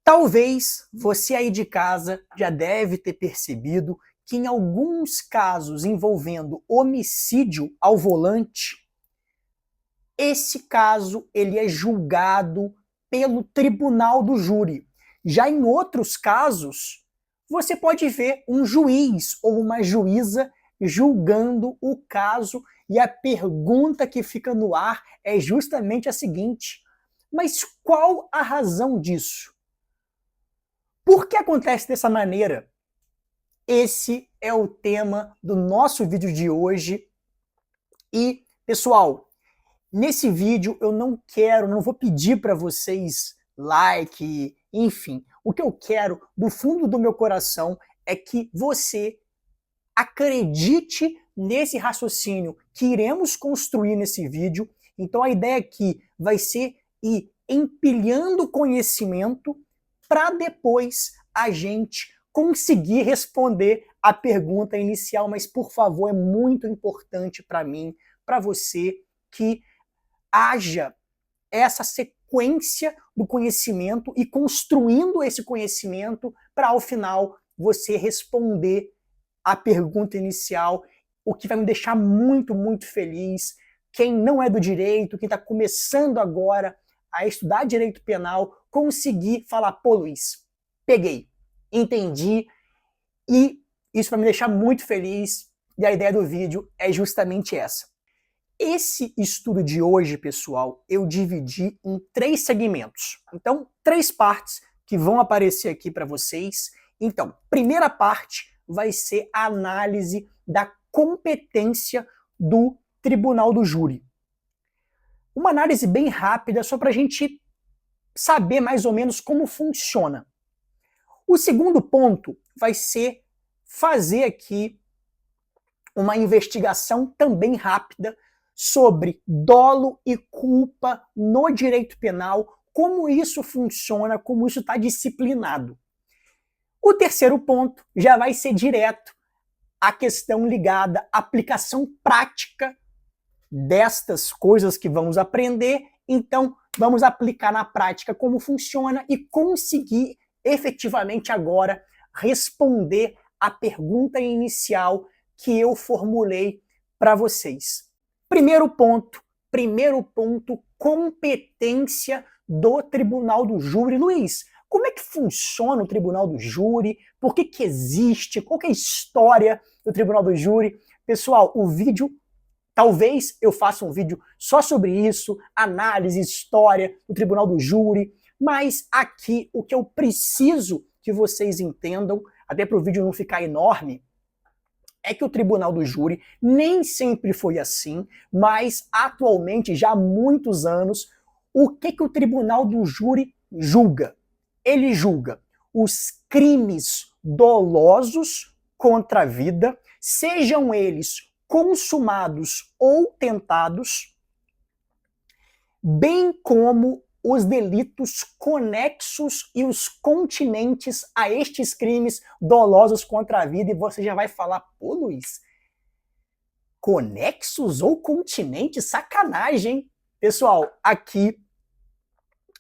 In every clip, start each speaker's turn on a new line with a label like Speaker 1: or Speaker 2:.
Speaker 1: Talvez você aí de casa já deve ter percebido que em alguns casos envolvendo homicídio ao volante, esse caso ele é julgado pelo tribunal do júri. Já em outros casos, você pode ver um juiz ou uma juíza julgando o caso e a pergunta que fica no ar é justamente a seguinte: mas qual a razão disso? Por que acontece dessa maneira? Esse é o tema do nosso vídeo de hoje. E, pessoal, nesse vídeo eu não vou pedir para vocês like, enfim. O que eu quero, do fundo do meu coração, é que você acredite nesse raciocínio que iremos construir nesse vídeo. Então a ideia aqui vai ser ir empilhando conhecimento para depois a gente conseguir responder a pergunta inicial, mas por favor, é muito importante para mim, para você, que haja essa sequência do conhecimento e construindo esse conhecimento para ao final você responder a pergunta inicial, o que vai me deixar muito, muito feliz. Quem não é do direito, quem está começando agora a estudar direito penal, conseguir falar, pô, Luiz, peguei, entendi, e isso vai me deixar muito feliz, e a ideia do vídeo é justamente essa. Esse estudo de hoje, pessoal, eu dividi em 3 segmentos. Então, 3 partes que vão aparecer aqui para vocês. Então, primeira parte vai ser a análise da competência do tribunal do júri. Uma análise bem rápida, só para a gente saber mais ou menos como funciona. O segundo ponto vai ser fazer aqui uma investigação também rápida sobre dolo e culpa no direito penal, como isso funciona, como isso está disciplinado. O terceiro ponto já vai ser direto a questão ligada à aplicação prática destas coisas que vamos aprender. Então, vamos aplicar na prática como funciona e conseguir efetivamente agora responder a pergunta inicial que eu formulei para vocês. Primeiro ponto, competência do tribunal do júri. Luiz, como é que funciona o tribunal do júri? Por que existe? Qual que é a história do tribunal do júri? Pessoal, o vídeo, talvez eu faça um vídeo só sobre isso, análise, história do tribunal do júri, mas aqui o que eu preciso que vocês entendam, até para o vídeo não ficar enorme, é que o tribunal do júri nem sempre foi assim, mas atualmente, já há muitos anos, o que o tribunal do júri julga? Ele julga os crimes dolosos contra a vida, sejam eles consumados ou tentados, bem como os delitos conexos e os continentes a estes crimes dolosos contra a vida. E você já vai falar, pô, Luiz, conexos ou continentes? Sacanagem, hein? Pessoal, aqui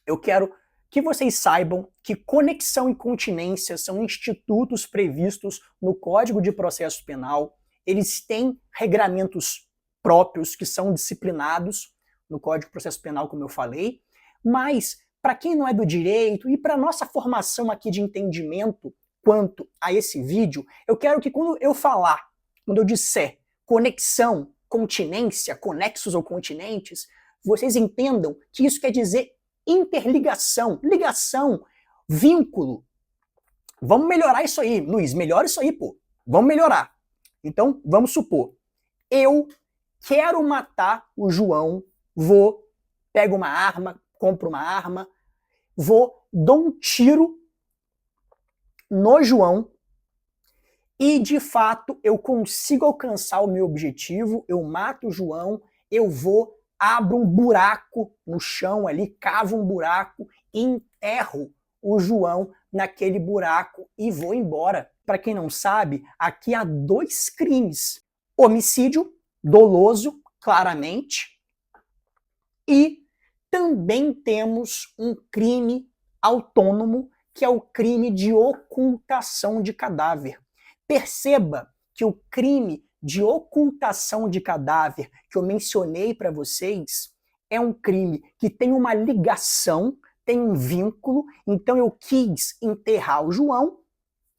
Speaker 1: eu quero que vocês saibam que conexão e continência são institutos previstos no Código de Processo Penal. Eles têm regramentos próprios que são disciplinados no Código de Processo Penal, como eu falei. Mas, para quem não é do direito e para nossa formação aqui de entendimento quanto a esse vídeo, eu quero que quando eu disser conexão, continência, conexos ou continentes, vocês entendam que isso quer dizer interligação, ligação, vínculo. Vamos melhorar isso aí, Luiz, melhora isso aí, pô. Vamos melhorar. Então, vamos supor, eu quero matar o João, pego uma arma, compro uma arma, dou um tiro no João e, de fato, eu consigo alcançar o meu objetivo, eu mato o João, abro um buraco no chão ali, cavo um buraco, enterro o João naquele buraco e vou embora. Para quem não sabe, aqui há 2 crimes. Homicídio doloso, claramente, e também temos um crime autônomo, que é o crime de ocultação de cadáver. Perceba que o crime de ocultação de cadáver que eu mencionei para vocês é um crime que tem uma ligação, tem um vínculo, então eu quis enterrar o João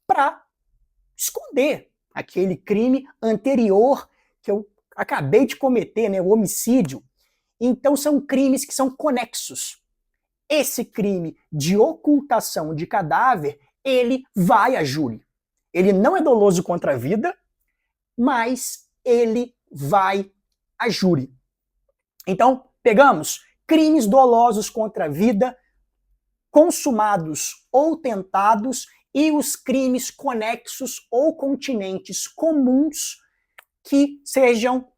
Speaker 1: para esconder aquele crime anterior que eu acabei de cometer, né, o homicídio. Então são crimes que são conexos. Esse crime de ocultação de cadáver, ele vai a júri. Ele não é doloso contra a vida, mas ele vai a júri. Então, pegamos crimes dolosos contra a vida, consumados ou tentados, e os crimes conexos ou continentes comuns que sejam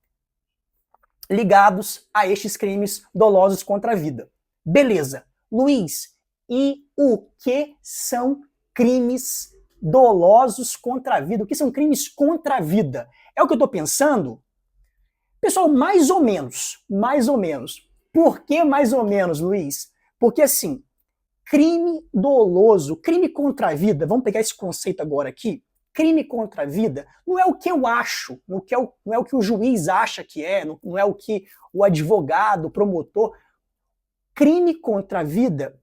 Speaker 1: ligados a estes crimes dolosos contra a vida. Beleza. Luiz, e o que são crimes dolosos contra a vida? O que são crimes contra a vida? É o que eu estou pensando? Pessoal, mais ou menos. Mais ou menos. Por que mais ou menos, Luiz? Porque assim, crime doloso, crime contra a vida, vamos pegar esse conceito agora aqui, crime contra a vida não é o que eu acho, não é o que o juiz acha que é, não é o que o advogado, o promotor. Crime contra a vida,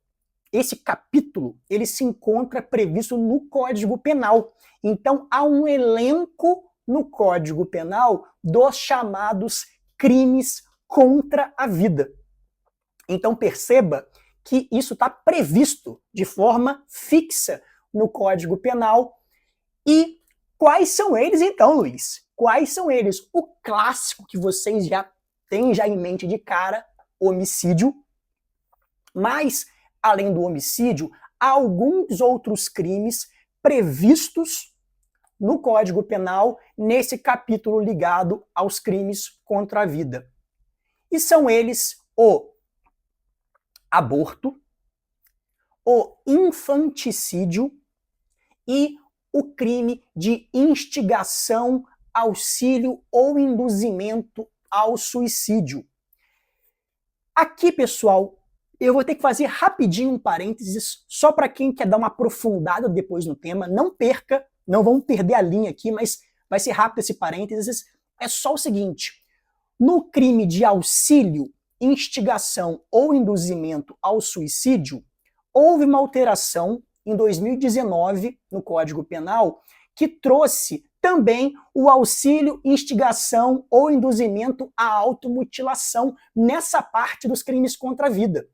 Speaker 1: esse capítulo, ele se encontra previsto no Código Penal. Então há um elenco no Código Penal dos chamados crimes contra a vida. Então perceba que isso está previsto de forma fixa no Código Penal. E quais são eles então, Luiz? Quais são eles? O clássico que vocês já têm em mente de cara, homicídio. Mas, além do homicídio, há alguns outros crimes previstos no Código Penal nesse capítulo ligado aos crimes contra a vida. E são eles o aborto, o infanticídio e o crime de instigação, auxílio ou induzimento ao suicídio. Aqui, pessoal, eu vou ter que fazer rapidinho um parênteses, só para quem quer dar uma aprofundada depois no tema. Não perca, não vamos perder a linha aqui, mas vai ser rápido esse parênteses. É só o seguinte, no crime de auxílio, instigação ou induzimento ao suicídio, houve uma alteração em 2019 no Código Penal que trouxe também o auxílio, instigação ou induzimento à automutilação nessa parte dos crimes contra a vida.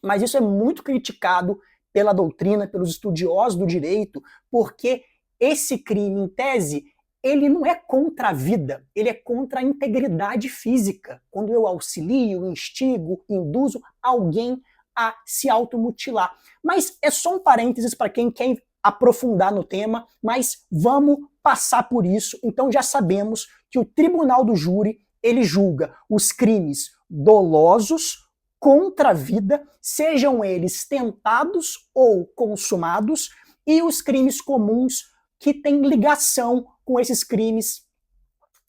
Speaker 1: Mas isso é muito criticado pela doutrina, pelos estudiosos do direito, porque esse crime, em tese, ele não é contra a vida, ele é contra a integridade física. Quando eu auxilio, instigo, induzo alguém a se automutilar. Mas é só um parênteses para quem quer aprofundar no tema, mas vamos passar por isso. Então já sabemos que o tribunal do júri, ele julga os crimes dolosos contra a vida, sejam eles tentados ou consumados, e os crimes comuns que têm ligação com esses crimes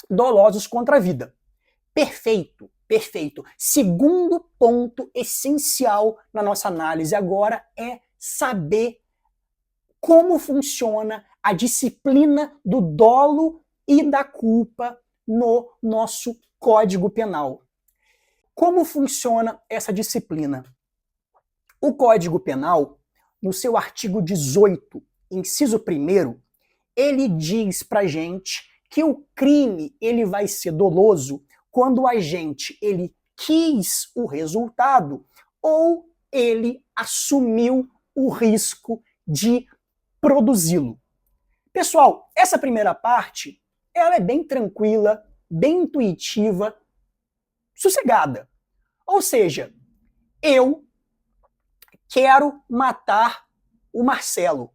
Speaker 1: dolosos contra a vida. Perfeito, perfeito. Segundo ponto essencial na nossa análise agora é saber como funciona a disciplina do dolo e da culpa no nosso Código Penal. Como funciona essa disciplina? O Código Penal, no seu artigo 18, inciso 1º, ele diz pra gente que o crime ele vai ser doloso quando o agente ele quis o resultado ou ele assumiu o risco de produzi-lo. Pessoal, essa primeira parte ela é bem tranquila, bem intuitiva, sossegada. Ou seja, eu quero matar o Marcelo.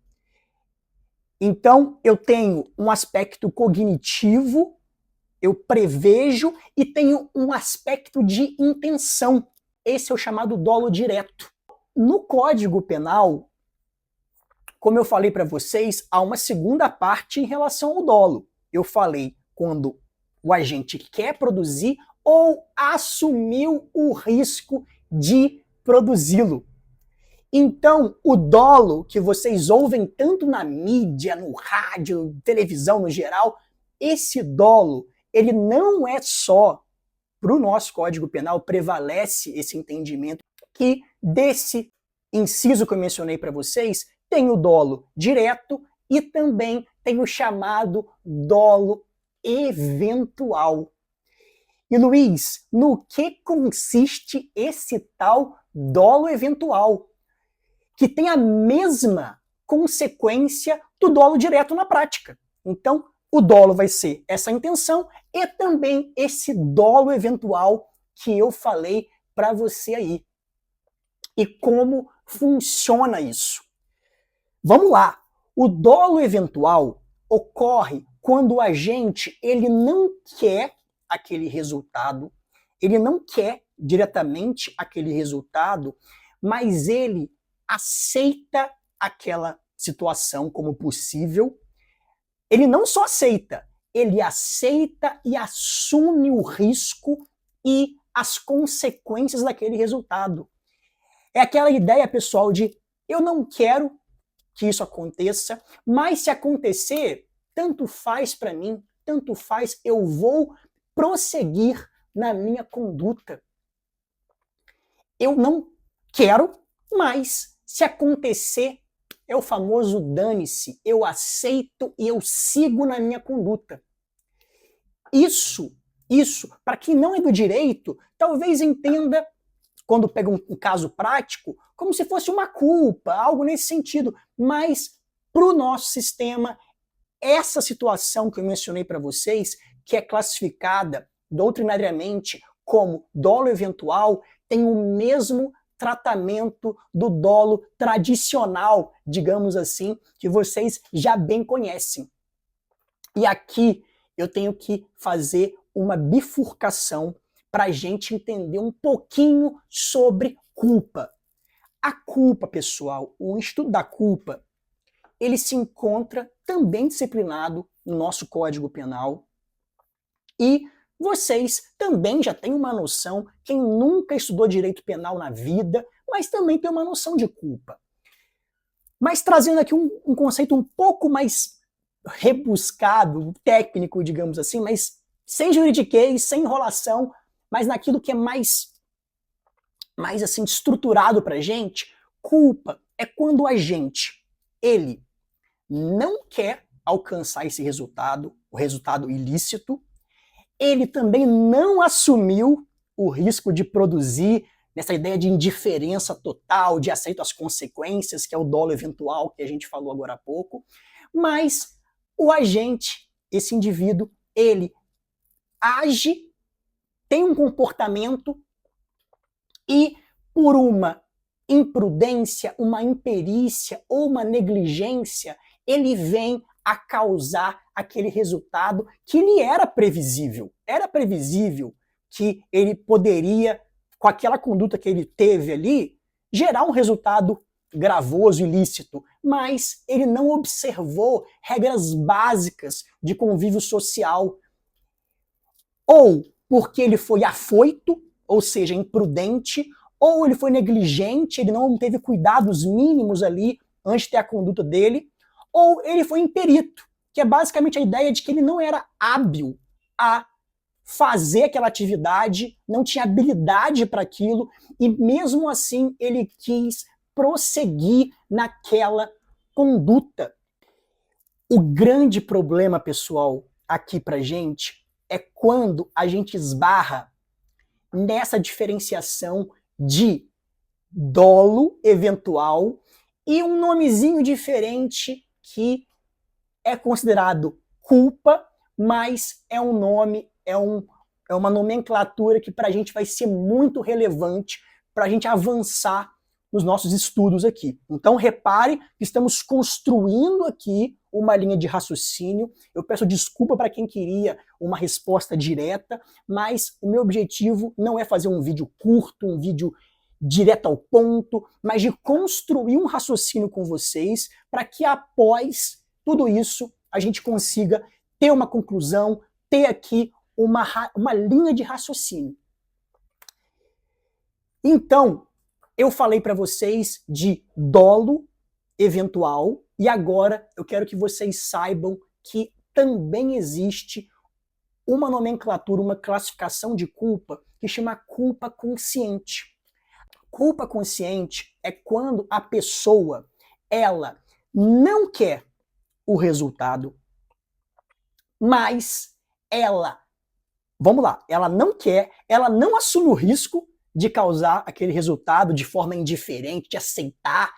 Speaker 1: Então, eu tenho um aspecto cognitivo, eu prevejo e tenho um aspecto de intenção. Esse é o chamado dolo direto. No Código Penal, como eu falei para vocês, há uma segunda parte em relação ao dolo. Eu falei quando o agente quer produzir ou assumiu o risco de produzi-lo. Então, o dolo que vocês ouvem tanto na mídia, no rádio, televisão no geral, esse dolo, ele não é só para o nosso Código Penal, prevalece esse entendimento que desse inciso que eu mencionei para vocês, tem o dolo direto e também tem o chamado dolo eventual. E Luiz, no que consiste esse tal dolo eventual? Que tem a mesma consequência do dolo direto na prática. Então, o dolo vai ser essa intenção e também esse dolo eventual que eu falei para você aí. E como funciona isso? Vamos lá. O dolo eventual ocorre quando o agente ele não quer aquele resultado, ele não quer diretamente aquele resultado, mas ele aceita aquela situação como possível. Ele não só aceita, ele aceita e assume o risco e as consequências daquele resultado. É aquela ideia, pessoal, de eu não quero que isso aconteça, mas se acontecer, tanto faz para mim, tanto faz, eu vou prosseguir na minha conduta. Eu não quero, mas se acontecer, é o famoso dane-se, eu aceito e eu sigo na minha conduta. Isso, para quem não é do direito, talvez entenda, quando pega um caso prático, como se fosse uma culpa, algo nesse sentido. Mas, para o nosso sistema, essa situação que eu mencionei para vocês, que é classificada doutrinariamente como dolo eventual, tem o mesmo tratamento do dolo tradicional, digamos assim, que vocês já bem conhecem. E aqui eu tenho que fazer uma bifurcação para a gente entender um pouquinho sobre culpa. A culpa, pessoal, o estudo da culpa, ele se encontra também disciplinado no nosso Código Penal e vocês também já têm uma noção, quem nunca estudou direito penal na vida, mas também tem uma noção de culpa. Mas trazendo aqui um conceito um pouco mais rebuscado, técnico, digamos assim, mas sem juridiquês, sem enrolação, mas naquilo que é mais assim, estruturado pra gente, culpa é quando o agente, ele não quer alcançar esse resultado, o resultado ilícito, ele também não assumiu o risco de produzir nessa ideia de indiferença total, de aceito às consequências, que é o dolo eventual que a gente falou agora há pouco, mas o agente, esse indivíduo, ele age, tem um comportamento e por uma imprudência, uma imperícia ou uma negligência, ele vem a causar aquele resultado que lhe era previsível. Era previsível que ele poderia, com aquela conduta que ele teve ali, gerar um resultado gravoso, ilícito, mas ele não observou regras básicas de convívio social. Ou porque ele foi afoito, ou seja, imprudente, ou ele foi negligente, ele não teve cuidados mínimos ali antes de ter a conduta dele, ou ele foi imperito, que é basicamente a ideia de que ele não era hábil a fazer aquela atividade, não tinha habilidade para aquilo, e mesmo assim ele quis prosseguir naquela conduta. O grande problema, pessoal, aqui pra gente, é quando a gente esbarra nessa diferenciação de dolo eventual e um nomezinho diferente que é considerado culpa, mas é um nome, é uma nomenclatura que para a gente vai ser muito relevante para a gente avançar nos nossos estudos aqui. Então repare que estamos construindo aqui uma linha de raciocínio. Eu peço desculpa para quem queria uma resposta direta, mas o meu objetivo não é fazer um vídeo curto, um vídeo direto ao ponto, mas de construir um raciocínio com vocês para que após tudo isso a gente consiga ter uma conclusão, ter aqui uma linha de raciocínio. Então, Eu falei para vocês de dolo eventual e agora eu quero que vocês saibam que também existe uma nomenclatura, uma classificação de culpa que chama culpa consciente. Culpa consciente é quando a pessoa ela não quer o resultado, mas ela não quer, ela não assume o risco de causar aquele resultado de forma indiferente, de aceitar,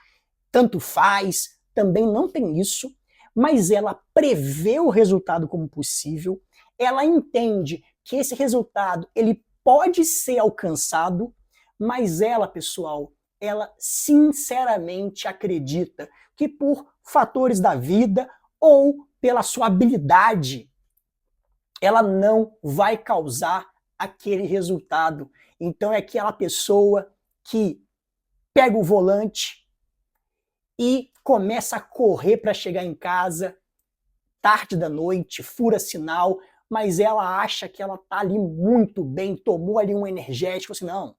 Speaker 1: tanto faz, também não tem isso, mas ela prevê o resultado como possível, ela entende que esse resultado ele pode ser alcançado, mas ela, pessoal, ela sinceramente acredita que por fatores da vida ou pela sua habilidade, ela não vai causar aquele resultado. Então é aquela pessoa que pega o volante e começa a correr para chegar em casa, tarde da noite, fura sinal, mas ela acha que ela tá ali muito bem, tomou ali um energético, assim, não.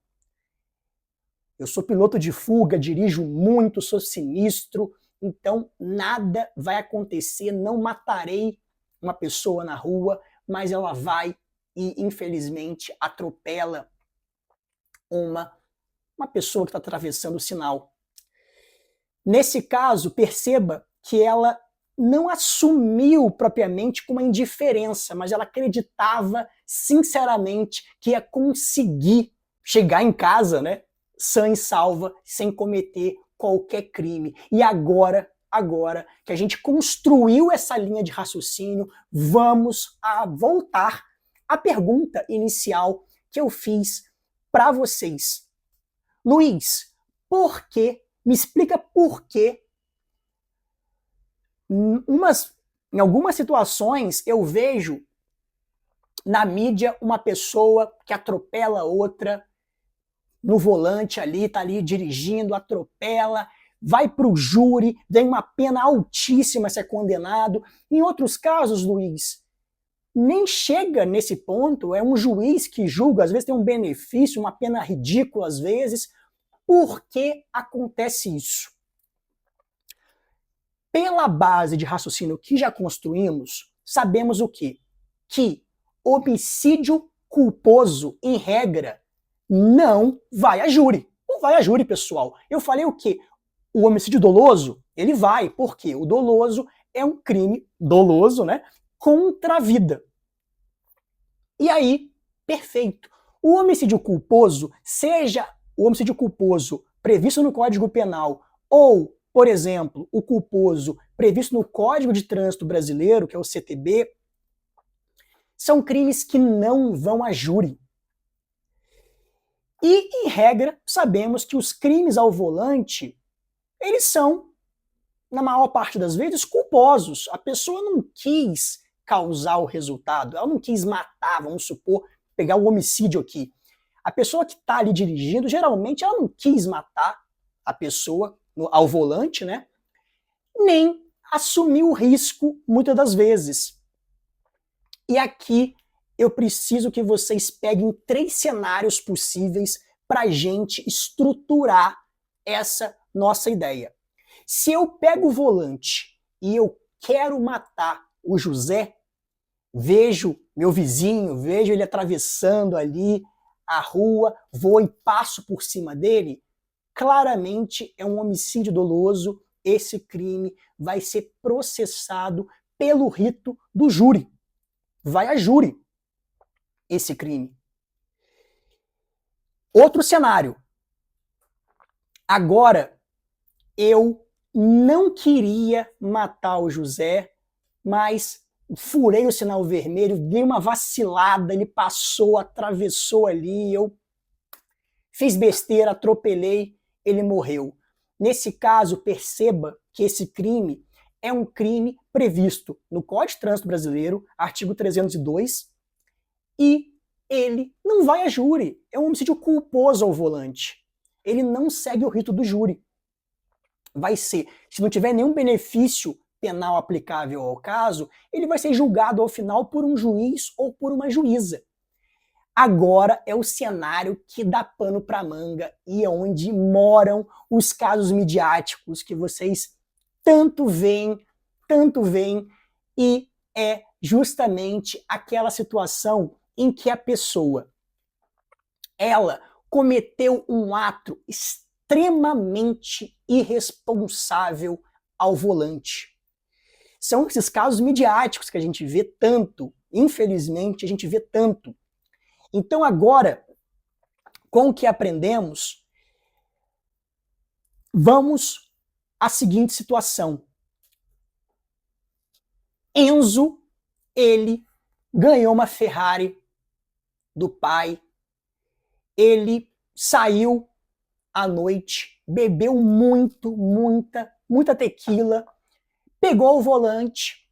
Speaker 1: Eu sou piloto de fuga, dirijo muito, sou sinistro, então nada vai acontecer, não matarei uma pessoa na rua, mas ela vai e, infelizmente, atropela uma pessoa que está atravessando o sinal. Nesse caso, perceba que ela não assumiu propriamente com uma indiferença, mas ela acreditava sinceramente que ia conseguir chegar em casa, né, sã e salva, sem cometer qualquer crime. E agora que a gente construiu essa linha de raciocínio, vamos voltar à pergunta inicial que eu fiz para vocês. Luiz, por que? Me explica por que em algumas situações eu vejo na mídia uma pessoa que atropela outra no volante ali, tá ali dirigindo, atropela, vai para o júri, vem uma pena altíssima se é condenado. Em outros casos, Luiz, nem chega nesse ponto, é um juiz que julga, às vezes tem um benefício, uma pena ridícula às vezes. Por que acontece isso? Pela base de raciocínio que já construímos, sabemos o quê? Que homicídio culposo, em regra, não vai a júri. Não vai a júri, pessoal. Eu falei o quê? O homicídio doloso, ele vai. Por quê? O doloso é um crime doloso, né? Contra a vida. E aí, perfeito. O homicídio culposo, seja o homicídio culposo previsto no Código Penal ou, por exemplo, o culposo previsto no Código de Trânsito Brasileiro, que é o CTB, são crimes que não vão a júri. E, em regra, sabemos que os crimes ao volante, eles são, na maior parte das vezes, culposos. A pessoa não quis causar o resultado, ela não quis matar, vamos supor, pegar o homicídio aqui. A pessoa que está ali dirigindo, geralmente ela não quis matar a pessoa ao volante, né? Nem assumiu o risco, muitas das vezes. E aqui eu preciso que vocês peguem 3 cenários possíveis para a gente estruturar essa nossa ideia. Se eu pego o volante e eu quero matar o José, vejo meu vizinho, vejo ele atravessando ali a rua, vou e passo por cima dele, claramente é um homicídio doloso, esse crime vai ser processado pelo rito do júri. Vai a júri esse crime. Outro cenário. Agora, eu não queria matar o José, mas furei o sinal vermelho, dei uma vacilada, ele passou, atravessou ali, eu fiz besteira, atropelei, ele morreu. Nesse caso, perceba que esse crime é um crime previsto no Código de Trânsito Brasileiro, artigo 302, e ele não vai a júri. É um homicídio culposo ao volante. Ele não segue o rito do júri. Vai ser, se não tiver nenhum benefício penal aplicável ao caso, ele vai ser julgado ao final por um juiz ou por uma juíza. Agora é o cenário que dá pano para manga e é onde moram os casos midiáticos que vocês tanto veem, e é justamente aquela situação em que a pessoa, ela cometeu um ato extremamente irresponsável ao volante. São esses casos midiáticos que a gente vê tanto, infelizmente a gente vê tanto. Então agora, com o que aprendemos, vamos à seguinte situação. Enzo, ele ganhou uma Ferrari do pai, ele saiu à noite, bebeu muita tequila, pegou o volante,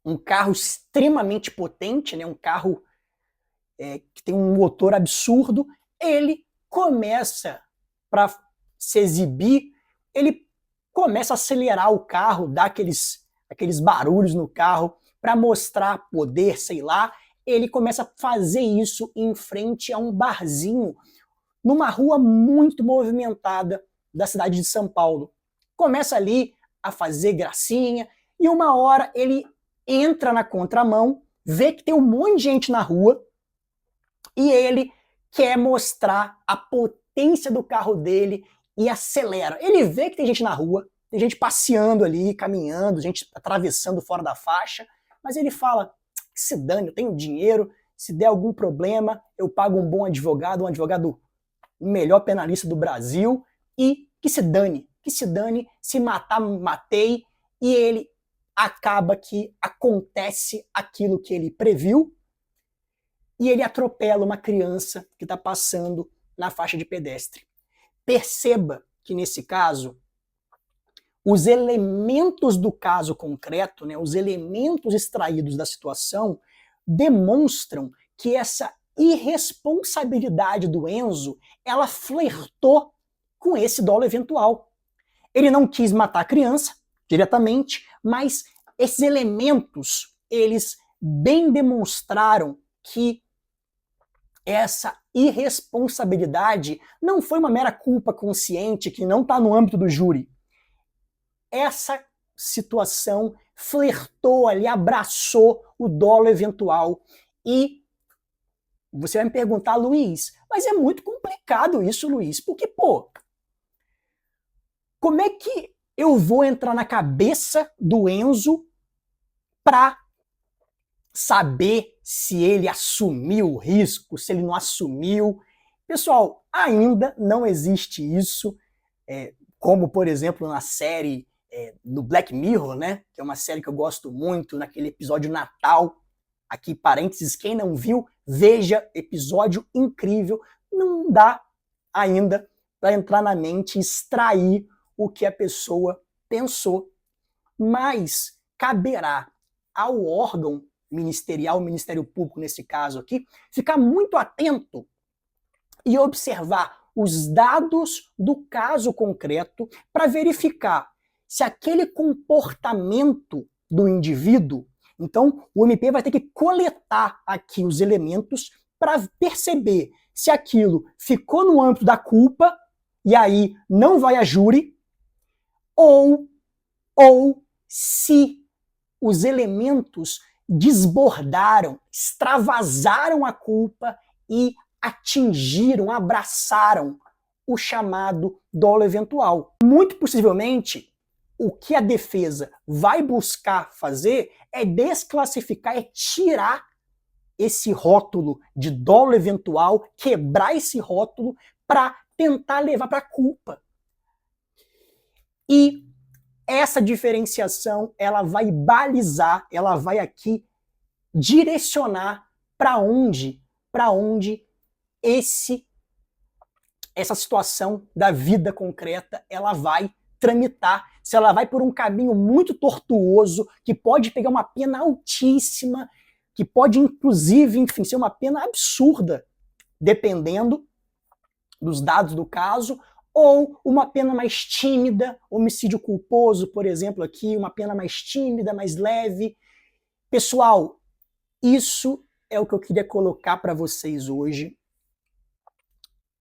Speaker 1: um carro extremamente potente, né, um carro que tem um motor absurdo, ele começa, para se exibir, ele começa a acelerar o carro, dá aqueles barulhos no carro para mostrar poder, sei lá. Ele começa a fazer isso em frente a um barzinho, numa rua muito movimentada da cidade de São Paulo. Começa ali a fazer gracinha e uma hora ele entra na contramão, vê que tem um monte de gente na rua e ele quer mostrar a potência do carro dele e acelera. Ele vê que tem gente na rua, tem gente passeando ali, caminhando, gente atravessando fora da faixa, mas ele fala, que se dane, eu tenho dinheiro, se der algum problema, eu pago um bom advogado, o melhor penalista do Brasil, e que se dane, se matar, matei, e ele acaba que acontece aquilo que ele previu, e ele atropela uma criança que está passando na faixa de pedestre. Perceba que nesse caso, os elementos do caso concreto, né, os elementos extraídos da situação, demonstram que essa irresponsabilidade do Enzo, ela flertou com esse dolo eventual. Ele não quis matar a criança diretamente, mas esses elementos, eles bem demonstraram que essa irresponsabilidade não foi uma mera culpa consciente que não está no âmbito do júri. Essa situação flertou ali, abraçou o dolo eventual. E você vai me perguntar, Luiz, mas é muito complicado isso, Luiz, porque, pô, como é que eu vou entrar na cabeça do Enzo para saber se ele assumiu o risco, se ele não assumiu? Pessoal, ainda não existe isso, como, por exemplo, na série do Black Mirror, né? Que é uma série que eu gosto muito, naquele episódio Natal. Aqui, parênteses, quem não viu, veja, episódio incrível. Não dá ainda para entrar na mente e extrair o que a pessoa pensou. Mas caberá ao órgão ministerial, o Ministério Público nesse caso aqui, ficar muito atento e observar os dados do caso concreto para verificar se aquele comportamento do indivíduo, então o MP vai ter que coletar aqui os elementos para perceber se aquilo ficou no âmbito da culpa, e aí não vai a júri, ou se os elementos desbordaram, extravasaram a culpa e atingiram, abraçaram o chamado dolo eventual. Muito possivelmente, o que a defesa vai buscar fazer é desclassificar, é tirar esse rótulo de dolo eventual, quebrar esse rótulo para tentar levar para a culpa. E essa diferenciação, ela vai balizar, ela vai aqui direcionar para onde essa situação da vida concreta ela vai tramitar, se ela vai por um caminho muito tortuoso, que pode pegar uma pena altíssima, que pode inclusive, enfim, ser uma pena absurda, dependendo dos dados do caso, ou uma pena mais tímida, homicídio culposo, por exemplo, aqui, uma pena mais tímida, mais leve. Pessoal, isso é o que eu queria colocar para vocês hoje.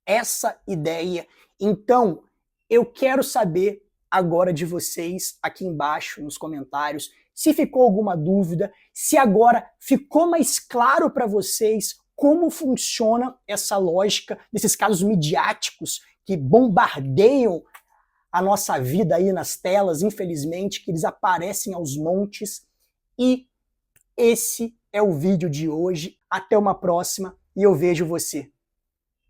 Speaker 1: Essa ideia. Então, eu quero saber agora de vocês aqui embaixo nos comentários se ficou alguma dúvida, se agora ficou mais claro para vocês como funciona essa lógica desses casos midiáticos que bombardeiam a nossa vida aí nas telas, infelizmente, que eles aparecem aos montes. E esse é o vídeo de hoje. Até uma próxima e eu vejo você.